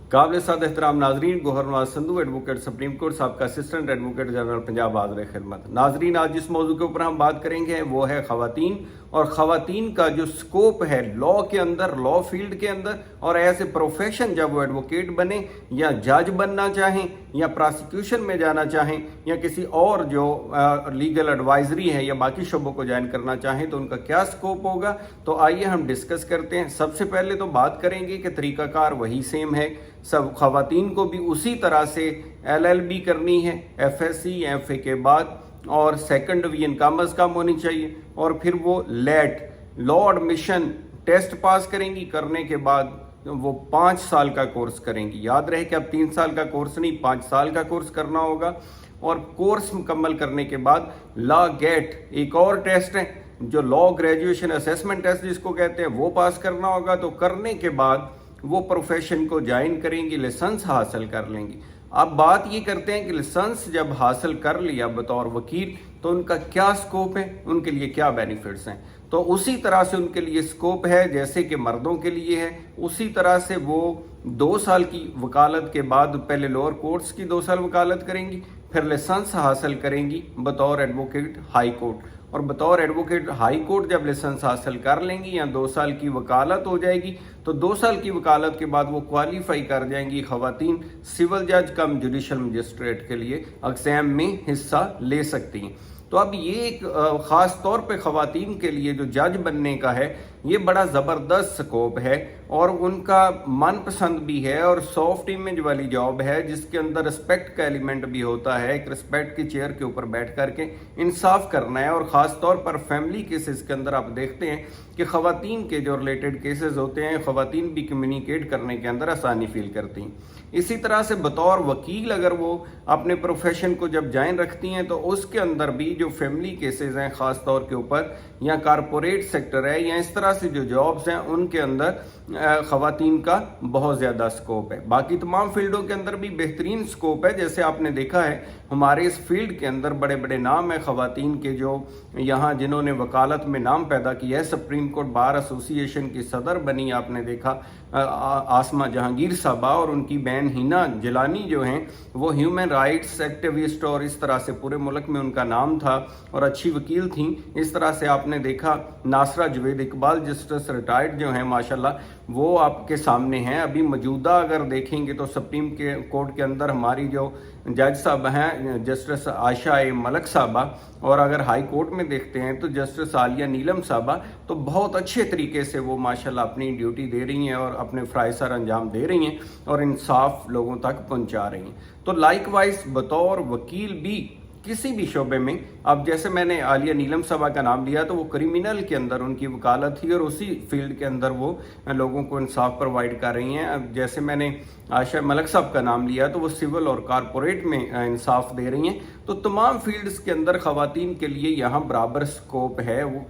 काबिल साद एहतराम नाजरीन, Gohar Nawaz Sandhu advocate supreme court साहब का असिस्टेंट एडवोकेट जनरल पंजाब हाज़िर खिदमत। नाजरीन, आज जिस मौजू के ऊपर हम बात करेंगे वो है ख़वातीन और ख़वातीन का जो स्कोप है लॉ के अंदर, लॉ फील्ड के अंदर और एज ए प्रोफेशन जब वो एडवोकेट बने या जज बनना चाहें या प्रोसिक्यूशन में जाना चाहें या किसी और जो लीगल एडवाइजरी है या बाकी शोबों को ज्वाइन करना चाहें तो उनका क्या स्कोप होगा। तो आइए हम डिस्कस करते हैं। सबसे पहले तो बात करेंगे कि तरीक़ाकार वही सेम है, सब ख़वातीन को भी उसी तरह से LLB करनी है, FSC FA के बाद, और सेकंड डिवीजन कम अज़ कम होनी चाहिए, और फिर वो LAT law admission test pass करेंगी। करने के बाद वो 5 साल का कोर्स करेंगी। याद रहे कि अब 3 साल का कोर्स नहीं, 5 साल का कोर्स करना होगा। और कोर्स मुकम्मल करने के बाद लॉ गेट एक और टेस्ट है जो लॉ ग्रेजुएशन असेसमेंट टेस्ट जिसको कहते हैं, वो पास करना होगा। तो करने के बाद वो प्रोफेशन को ज्वाइन करेंगी, लाइसेंस हासिल कर लेंगी। अब बात ये करते हैं कि लाइसेंस जब हासिल कर लिया बतौर वकील तो उनका क्या स्कोप है, उनके लिए क्या बेनिफिट्स हैं। तो उसी तरह से उनके लिए स्कोप है जैसे कि मर्दों के लिए है। उसी तरह से वो 2 साल की वकालत के बाद पहले लोअर कोर्ट्स की 2 साल वकालत करेंगी, फिर लाइसेंस हासिल करेंगी बतौर एडवोकेट हाई कोर्ट, और बतौर एडवोकेट हाई कोर्ट जब लाइसेंस हासिल कर लेंगी या 2 साल की वकालत हो जाएगी तो 2 साल की वकालत के बाद वो क्वालिफाई कर जाएंगी ख़वातीन सिविल जज कम जुडिशल मजिस्ट्रेट के लिए एग्जाम में हिस्सा ले सकती हैं। तो अब ये एक ख़ास तौर पे ख़वातीन के लिए जो जज बनने का है ये बड़ा ज़बरदस्त स्कोप है और उनका मनपसंद भी है और सॉफ्ट इमेज वाली जॉब है जिसके अंदर रिस्पेक्ट का एलिमेंट भी होता है। एक रिस्पेक्ट की चेयर के ऊपर बैठ करके इंसाफ करना है, और ख़ास तौर पर फैमिली केसेस के अंदर आप देखते हैं कि ख़वातीन के जो रिलेटेड केसेस होते हैं ख़वातीन भी कम्युनिकेट करने के अंदर आसानी फील करती हैं। इसी तरह से बतौर वकील अगर वो अपने प्रोफेशन को जब ज्वाइन रखती हैं तो उसके अंदर भी जो फैमिली केसेस हैं ख़ास तौर के ऊपर या कारपोरेट सेक्टर है या इस तरह से जो जॉब्स हैं उनके अंदर ख़वातीन का बहुत ज़्यादा स्कोप है। बाकी तमाम फील्डों के अंदर भी बेहतरीन स्कोप है। जैसे आपने देखा है हमारे इस फील्ड के अंदर बड़े बड़े नाम हैं ख़वातीन के जो यहाँ जिन्होंने वकालत में नाम पैदा किया है। सुप्रीम कोर्ट बार एसोसिएशन की सदर बनी, आपने देखा आसमा जहांगीर साहबा, और उनकी बहन हिना जिलानी जो हैं वो ह्यूमन राइट्स एक्टिविस्ट और इस तरह से पूरे मुल्क में उनका नाम था और अच्छी वकील थी। इस तरह से आपने देखा नासरा जवेद इकबाल जस्टिस रिटायर्ड जो हैं माशाल्लाह वो आपके सामने हैं। अभी मौजूदा अगर देखेंगे तो सुप्रीम कोर्ट के अंदर हमारी जो जज साहब हैं जस्टिस आयशा ए मलक साहबा, और अगर हाई कोर्ट में देखते हैं तो जस्टिस आलिया नीलम साहबा, तो बहुत अच्छे तरीके से वो माशाल्लाह अपनी ड्यूटी दे रही हैं और अपने फ़राइज़ अंजाम दे रही हैं और इंसाफ लोगों तक पहुंचा रही हैं। तो लाइकवाइज बतौर वकील भी किसी भी शोबे में, अब जैसे मैंने आलिया नीलम साहबा का नाम लिया तो वो क्रिमिनल के अंदर उनकी वकालत थी और उसी फील्ड के अंदर वो लोगों को इंसाफ प्रोवाइड कर रही हैं। अब जैसे मैंने आयशा मलक साहब का नाम लिया तो वो सिविल और कारपोरेट में इंसाफ दे रही हैं। तो तमाम फील्ड्स के अंदर ख़वातीन के लिए यहाँ बराबर स्कोप है। वो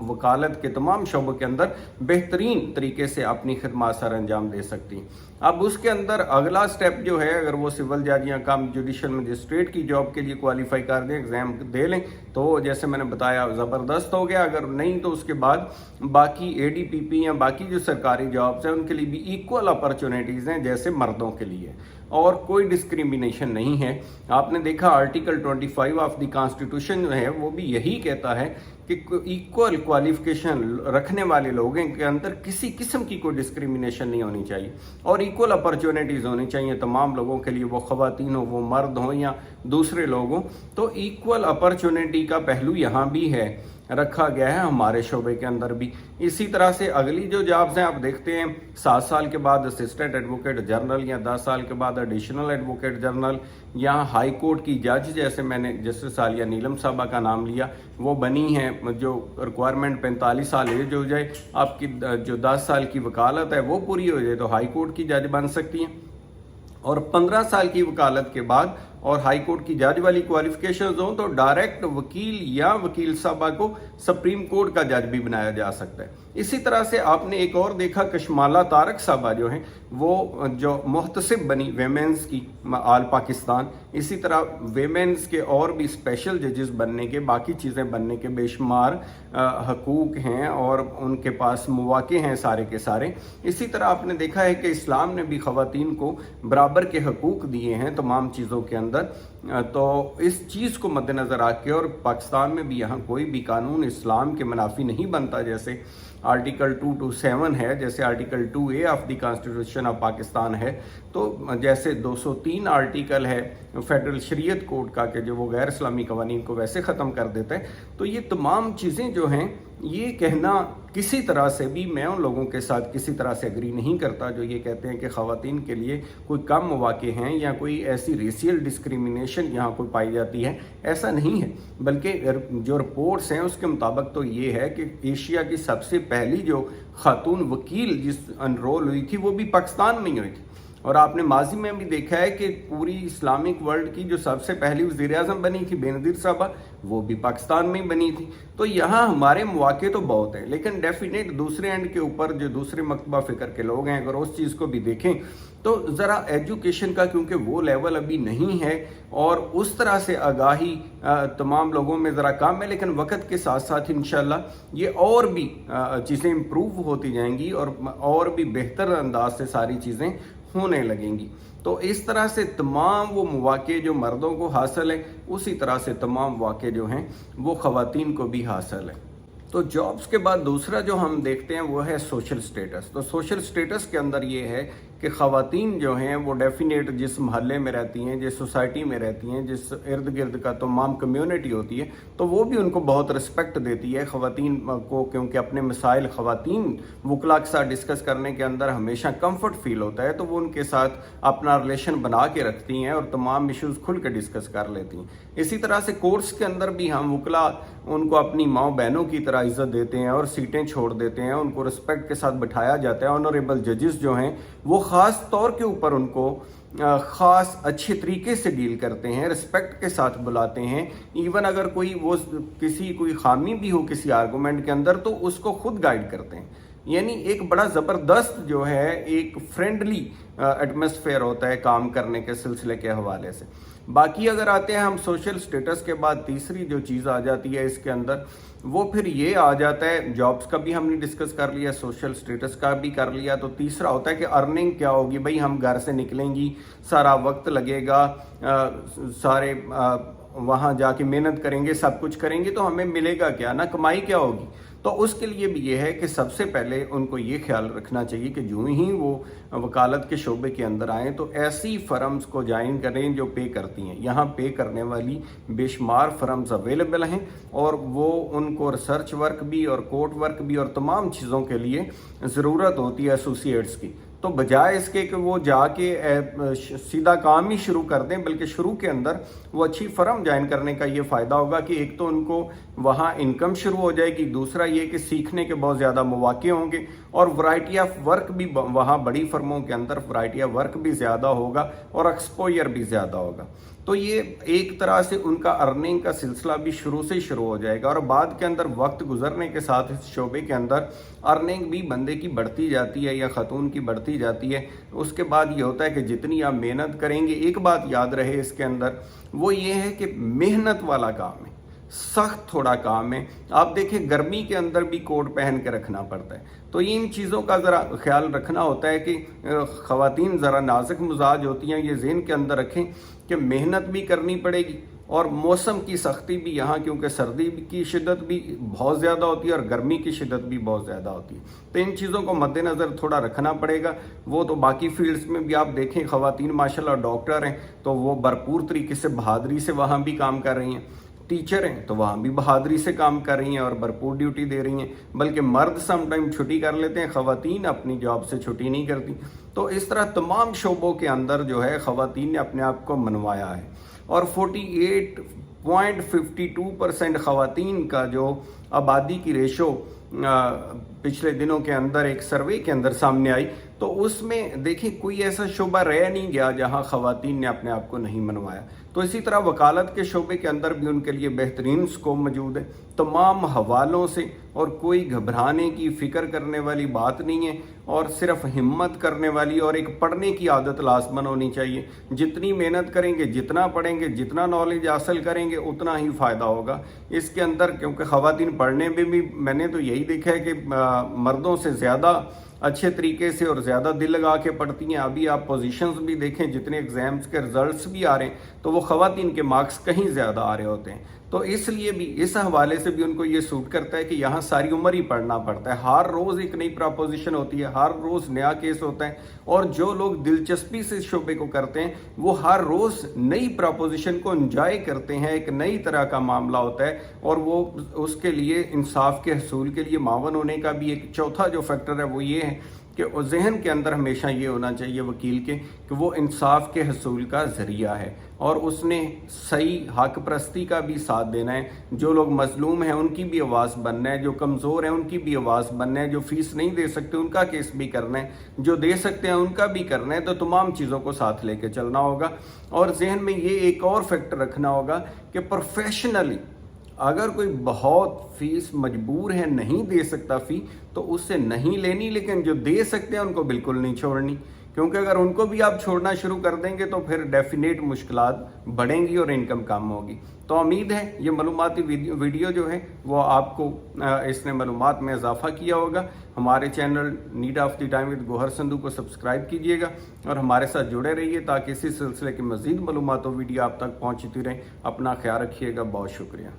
वकालत के तमाम शोबों के अंदर बेहतरीन तरीके से अपनी खिदमत सर अंजाम दे सकती हैं। अब उसके अंदर अगला स्टेप जो है, अगर वो सिविल जज या कम जुडिशल मजिस्ट्रेट की जॉब के लिए क्वालिफाई कर दें, एग्ज़ाम दे लें, तो जैसे मैंने बताया ज़बरदस्त हो गया। अगर नहीं तो उसके बाद बाकी ADPP या बाकी जो सरकारी जॉब्स हैं उनके लिए भी इक्वल अपॉर्चुनिटीज़ हैं जैसे मर्दों के लिए, और कोई डिस्क्रिमिनेशन नहीं है। आपने देखा आर्टिकल 25 ऑफ द कॉन्स्टिट्यूशन जो है वो भी यही कहता है कि इक्वल क्वालिफिकेशन रखने वाले लोगों के अंदर किसी किस्म की कोई डिस्क्रिमिनेशन नहीं होनी चाहिए और इक्वल अपॉर्चुनिटीज़ होनी चाहिए तमाम लोगों के लिए, वो ख़वातीन हो, वो मर्द हों या दूसरे लोग हों। तो इक्वल अपॉर्चुनिटी का पहलू यहाँ भी है, रखा गया है हमारे शोबे के अंदर भी। इसी तरह से अगली जो जॉब्स हैं आप देखते हैं 7 साल के बाद असिस्टेंट एडवोकेट जनरल या 10 साल के बाद एडिशनल एडवोकेट जनरल या हाई कोर्ट की जज, जैसे मैंने जस्टिस आलिया नीलम साहबा का नाम लिया, वो बनी है। जो रिक्वायरमेंट 45 साल एज हो जाए, आपकी जो 10 साल की वकालत है वो पूरी हो जाए तो हाई कोर्ट की जज बन सकती हैं, और 15 साल की वकालत के बाद और हाई कोर्ट की जज वाली क्वालिफिकेशंस हो तो डायरेक्ट वकील या वकील साहबा को सुप्रीम कोर्ट का जज भी बनाया जा सकता है। इसी तरह से आपने एक और देखा कशमाला तारक साहबा जो हैं वो जो मुहतसिब बनी वेमेंस की आल पाकिस्तान, इसी तरह वेमेंस के और भी स्पेशल जजेस बनने के, बाकी चीज़ें बनने के बेशुमार हकूक़ हैं और उनके पास मौक़े हैं सारे के सारे। इसी तरह आपने देखा है कि इस्लाम ने भी ख़वातीन को बराबर के हकूक़ दिए हैं तमाम चीज़ों के अंदर। तो इस चीज़ को मद्देनज़र रख के, और पाकिस्तान में भी यहाँ कोई भी कानून इस्लाम के मुनाफी नहीं बनता, जैसे आर्टिकल 227 है, जैसे article 2A of the constitution of Pakistan है, तो जैसे 203 आर्टिकल है फेडरल शरीयत कोड का कि जो वो गैर इस्लामी कवानीन को वैसे ख़त्म कर देता है। तो ये तमाम चीज़ें जो हैं, ये कहना किसी तरह से भी, मैं उन लोगों के साथ किसी तरह से एग्री नहीं करता जो ये कहते हैं कि ख़वातीन के लिए कोई कम मौक़े हैं या कोई ऐसी रेशियल डिस्क्रिमिनेशन यहाँ कोई पाई जाती है। ऐसा नहीं है, बल्कि जो रिपोर्ट्स हैं उसके मुताबिक तो ये है कि एशिया की सबसे पहली जो खातून वकील जिस अनरोल हुई थी वो भी पाकिस्तान में ही हुई थी। और आपने माजी में भी देखा है कि पूरी इस्लामिक वर्ल्ड की जो सबसे पहली वज़ीर-ए-आज़म बनी थी बेनज़ीर साहबा, वो भी पाकिस्तान में ही बनी थी। तो यहाँ हमारे मौक़े तो बहुत हैं, लेकिन डेफिनेट दूसरे एंड के ऊपर जो दूसरे मकतबा फ़िक्र के लोग हैं, अगर उस चीज़ को भी देखें तो ज़रा एजुकेशन का, क्योंकि वो लेवल अभी नहीं है और उस तरह से आगाही तमाम लोगों में ज़रा कम है, लेकिन वक्त के साथ साथ इंशाल्लाह ये और भी चीज़ें इम्प्रूव होती जाएंगी और भी बेहतर अंदाज से सारी चीज़ें होने लगेंगी। तो इस तरह से तमाम वो मौक़े जो मर्दों को हासिल है, उसी तरह से तमाम मौक़े जो हैं वो ख़वातीन को भी हासिल है। तो जॉब्स के बाद दूसरा जो हम देखते हैं वो है सोशल स्टेटस। तो सोशल स्टेटस के अंदर ये है कि ख़वातीन जो हैं वो डेफिनेट जिस महल्ले में रहती हैं, जिस सोसाइटी में रहती हैं, जिस इर्द गिर्द का तमाम कम्युनिटी होती है, तो वो भी उनको बहुत रिस्पेक्ट देती है ख़वातीन को, क्योंकि अपने मसाइल ख़वातीन वकला के साथ डिस्कस करने के अंदर हमेशा कंफर्ट फील होता है, तो वो उनके साथ अपना रिलेशन बना के रखती हैं और तमाम इशूज़ खुल के डिस्कस कर लेती हैं। इसी तरह से कोर्ट्स के अंदर भी हम वकला उनको अपनी माँ बहनों की तरह इज़्ज़त देते हैं और सीटें छोड़ देते हैं, उनको रिस्पेक्ट के साथ बिठाया जाता है। ऑनरेबल जजेस जो हैं वो ख़ास तौर के ऊपर उनको ख़ास अच्छे तरीके से डील करते हैं, रिस्पेक्ट के साथ बुलाते हैं। इवन अगर कोई कोई खामी भी हो किसी आर्गूमेंट के अंदर तो उसको खुद गाइड करते हैं। यानी एक बड़ा ज़बरदस्त जो है एक फ्रेंडली एटमॉस्फेयर होता है काम करने के सिलसिले के हवाले से। बाकी अगर आते हैं हम सोशल स्टेटस के बाद, तीसरी जो चीज़ आ जाती है इसके अंदर वो फिर ये आ जाता है, जॉब्स का भी हमने डिस्कस कर लिया, सोशल स्टेटस का भी कर लिया, तो तीसरा होता है कि अर्निंग क्या होगी। भाई हम घर से निकलेंगी, सारा वक्त लगेगा, सारे वहाँ जाके मेहनत करेंगे, सब कुछ करेंगे, तो हमें मिलेगा क्या, ना कमाई क्या होगी। तो उसके लिए भी ये है कि सबसे पहले उनको ये ख्याल रखना चाहिए कि जो ही वो वकालत के शोबे के अंदर आएँ तो ऐसी फर्म्स को ज्वाइन करें जो पे करती हैं। यहाँ पे करने वाली बेशुमार फर्म्स अवेलेबल हैं और वो उनको रिसर्च वर्क भी और कोर्ट वर्क भी और तमाम चीज़ों के लिए ज़रूरत होती है एसोसिएट्स की। तो बजाय इसके कि वो जाके सीधा काम ही शुरू कर दें, बल्कि शुरू के अंदर वो अच्छी फर्म ज्वाइन करने का ये फ़ायदा होगा कि एक तो उनको वहाँ इनकम शुरू हो जाएगी, दूसरा ये कि सीखने के बहुत ज़्यादा मौके होंगे और वैरायटी ऑफ वर्क भी वहाँ बड़ी फर्मों के अंदर वैरायटी ऑफ वर्क भी ज़्यादा होगा और एक्सपोजर भी ज़्यादा होगा। तो ये एक तरह से उनका अर्निंग का सिलसिला भी शुरू से ही शुरू हो जाएगा और बाद के अंदर वक्त गुजरने के साथ इस शोबे के अंदर अर्निंग भी बंदे की बढ़ती जाती है या ख़तून की बढ़ती जाती है। उसके बाद ये होता है कि जितनी आप मेहनत करेंगे, एक बात याद रहे इसके अंदर, वो ये है कि मेहनत वाला काम है, सख्त थोड़ा काम है। आप देखें गर्मी के अंदर भी कोट पहन के रखना पड़ता है, तो इन चीज़ों का ज़रा ख्याल रखना होता है कि ख़वातीन ज़रा नाजुक मिजाज होती हैं, ये ज़हन के अंदर रखें कि मेहनत भी करनी पड़ेगी और मौसम की सख्ती भी यहाँ, क्योंकि सर्दी की शिद्दत भी बहुत ज़्यादा होती है और गर्मी की शिद्दत भी बहुत ज़्यादा होती है। तो इन चीज़ों को मद्देनज़र थोड़ा रखना पड़ेगा। वो तो बाकी फील्ड्स में भी आप देखें, ख़वातीन माशाल्लाह डॉक्टर हैं तो वो भरपूर तरीके से बहादुरी से वहाँ भी काम कर रही हैं, टीचर हैं तो वहाँ भी बहादुरी से काम कर रही हैं और भरपूर ड्यूटी दे रही हैं। बल्कि मर्द समटाइम छुट्टी कर लेते हैं, ख़वातीन अपनी जॉब से छुट्टी नहीं करती। तो इस तरह तमाम शोबों के अंदर जो है ख़वातीन ने अपने आप को मनवाया है और 48.52% ख़वातीन का जो आबादी की रेशो पिछले दिनों के अंदर एक सर्वे के अंदर सामने आई, तो उसमें देखिए कोई ऐसा शोबा रह नहीं गया जहां खवातीन ने अपने आप को नहीं मनवाया। तो इसी तरह वकालत के शोबे के अंदर भी उनके लिए बेहतरीन स्कोप मौजूद है तमाम हवालों से, और कोई घबराने की फ़िक्र करने वाली बात नहीं है, और सिर्फ हिम्मत करने वाली और एक पढ़ने की आदत लाजमन होनी चाहिए। जितनी मेहनत करेंगे, जितना पढ़ेंगे, जितना नॉलेज हासिल करेंगे, उतना ही फ़ायदा होगा इसके अंदर। क्योंकि ख़वातीन पढ़ने में भी मैंने तो यही देखा है कि मर्दों से ज़्यादा अच्छे तरीके से और ज़्यादा दिल लगा के पढ़ती हैं। अभी आप पोजीशंस भी देखें, जितने एग्ज़ाम्स के रिजल्ट्स भी आ रहे हैं, तो वो ख़वातीन के मार्क्स कहीं ज़्यादा आ रहे होते हैं। तो इसलिए भी इस हवाले से भी उनको ये सूट करता है कि यहाँ सारी उम्र ही पढ़ना पड़ता है। हर रोज़ एक नई प्रपोजिशन होती है, हर रोज़ नया केस होता है, और जो लोग दिलचस्पी से इस शोबे को करते हैं वो हर रोज़ नई प्रपोजिशन को एंजॉय करते हैं। एक नई तरह का मामला होता है, और वो उसके लिए इंसाफ के हसूल के लिए मावन होने का भी एक चौथा जो फैक्टर है वो ये है कि जहन के अंदर हमेशा ये होना चाहिए वकील के कि वो इंसाफ के हसूल का ज़रिया है, और उसने सही हक परस्ती का भी साथ देना है। जो लोग मजलूम हैं उनकी भी आवाज़ बनना है, जो कमज़ोर हैं उनकी भी आवाज़ बनना है, जो फ़ीस नहीं दे सकते उनका केस भी करना है, जो दे सकते हैं उनका भी करना है। तो तमाम चीज़ों को साथ लेके चलना होगा, और जहन में ये एक और फैक्टर रखना होगा कि प्रोफेशनली अगर कोई बहुत फीस मजबूर है, नहीं दे सकता फ़ी, तो उससे नहीं लेनी, लेकिन जो दे सकते हैं उनको बिल्कुल नहीं छोड़नी। क्योंकि अगर उनको भी आप छोड़ना शुरू कर देंगे तो फिर डेफिनेट मुश्किलात बढ़ेंगी और इनकम कम होगी। तो उम्मीद है ये मालूमाती वीडियो जो है वो आपको इसने मालूमात में इजाफा किया होगा। हमारे channel need of the time with Gohar Sandhu को सब्सक्राइब कीजिएगा और हमारे साथ जुड़े रहिए ताकि इसी सिलसिले की मज़ीद मालूमात वीडियो आप तक पहुँचती रहें। अपना ख्याल रखिएगा, बहुत शुक्रिया।